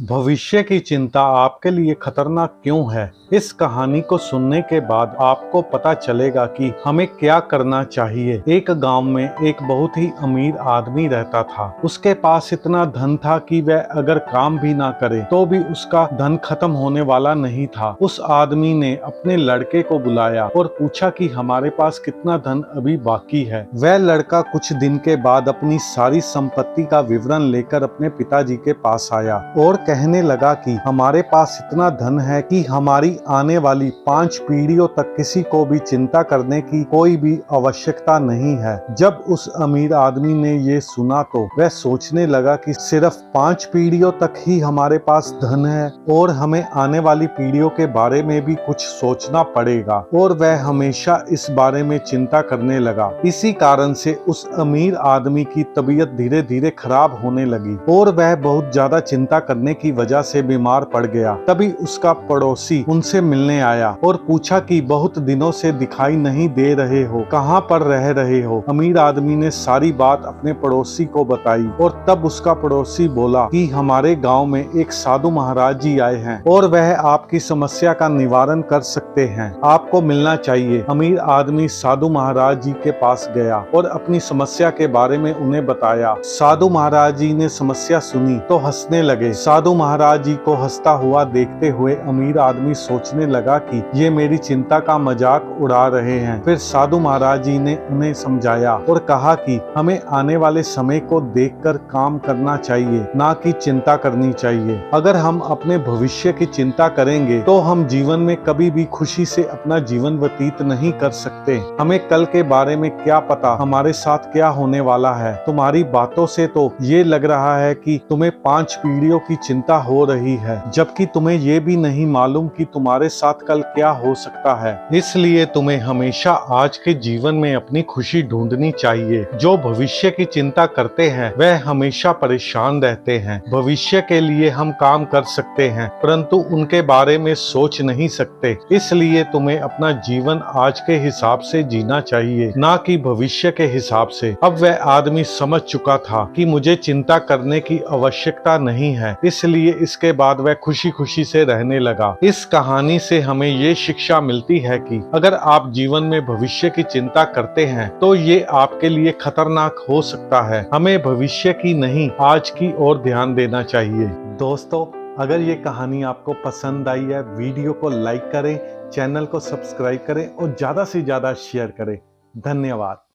भविष्य की चिंता आपके लिए खतरनाक क्यों है? इस कहानी को सुनने के बाद आपको पता चलेगा कि हमें क्या करना चाहिए। एक गांव में एक बहुत ही अमीर आदमी रहता था। उसके पास इतना धन था कि वह अगर काम भी ना करे तो भी उसका धन खत्म होने वाला नहीं था। उस आदमी ने अपने लड़के को बुलाया और पूछा कि हमारे पास कितना धन अभी बाकी है। वह लड़का कुछ दिन के बाद अपनी सारी संपत्ति का विवरण लेकर अपने पिताजी के पास आया और कहने लगा कि हमारे पास इतना धन है कि हमारी आने वाली 5 पीढ़ियों तक किसी को भी चिंता करने की कोई भी आवश्यकता नहीं है। जब उस अमीर आदमी ने ये सुना तो वह सोचने लगा कि सिर्फ 5 पीढ़ियों तक ही हमारे पास धन है और हमें आने वाली पीढ़ियों के बारे में भी कुछ सोचना पड़ेगा, और वह हमेशा इस बारे में चिंता करने लगा। इसी कारण से उस अमीर आदमी की तबीयत धीरे धीरे खराब होने लगी और वह बहुत ज्यादा चिंता करने की वजह से बीमार पड़ गया। तभी उसका पड़ोसी उनसे मिलने आया और पूछा कि बहुत दिनों से दिखाई नहीं दे रहे हो, कहाँ पर रह रहे हो। अमीर आदमी ने सारी बात अपने पड़ोसी को बताई और तब उसका पड़ोसी बोला कि हमारे गांव में एक साधु महाराज जी आए हैं और वह आपकी समस्या का निवारण कर सकते हैं, आपको मिलना चाहिए। अमीर आदमी साधु महाराज जी के पास गया और अपनी समस्या के बारे में उन्हें बताया। साधु महाराज जी ने समस्या सुनी तो हंसने लगे। साधु महाराज जी को हंसता हुआ देखते हुए अमीर आदमी सोचने लगा कि ये मेरी चिंता का मजाक उड़ा रहे हैं। फिर साधु महाराज जी ने उन्हें समझाया और कहा कि हमें आने वाले समय को देखकर काम करना चाहिए, ना कि चिंता करनी चाहिए। अगर हम अपने भविष्य की चिंता करेंगे तो हम जीवन में कभी भी खुशी से अपना जीवन व्यतीत नहीं कर सकते। हमें कल के बारे में क्या पता हमारे साथ क्या होने वाला है। तुम्हारी बातों से तो ये लग रहा है कि तुम्हें 5 पीढ़ियों की चिंता हो रही है, जबकि तुम्हें ये भी नहीं मालूम कि तुम्हारे साथ कल क्या हो सकता है। इसलिए तुम्हें हमेशा आज के जीवन में अपनी खुशी ढूंढनी चाहिए। जो भविष्य की चिंता करते हैं वह हमेशा परेशान रहते हैं। भविष्य के लिए हम काम कर सकते हैं परंतु उनके बारे में सोच नहीं सकते। इसलिए तुम्हें अपना जीवन आज के हिसाब से जीना चाहिए, ना कि भविष्य के हिसाब से। अब वह आदमी समझ चुका था कि मुझे चिंता करने की आवश्यकता नहीं है, इसलिए इसके बाद वह खुशी खुशी से रहने लगा। इस कहानी से हमें ये शिक्षा मिलती है कि अगर आप जीवन में भविष्य की चिंता करते हैं तो ये आपके लिए खतरनाक हो सकता है। हमें भविष्य की नहीं आज की ओर ध्यान देना चाहिए। दोस्तों, अगर ये कहानी आपको पसंद आई है, वीडियो को लाइक करें, चैनल को सब्सक्राइब करें और ज्यादा से ज्यादा शेयर करें। धन्यवाद।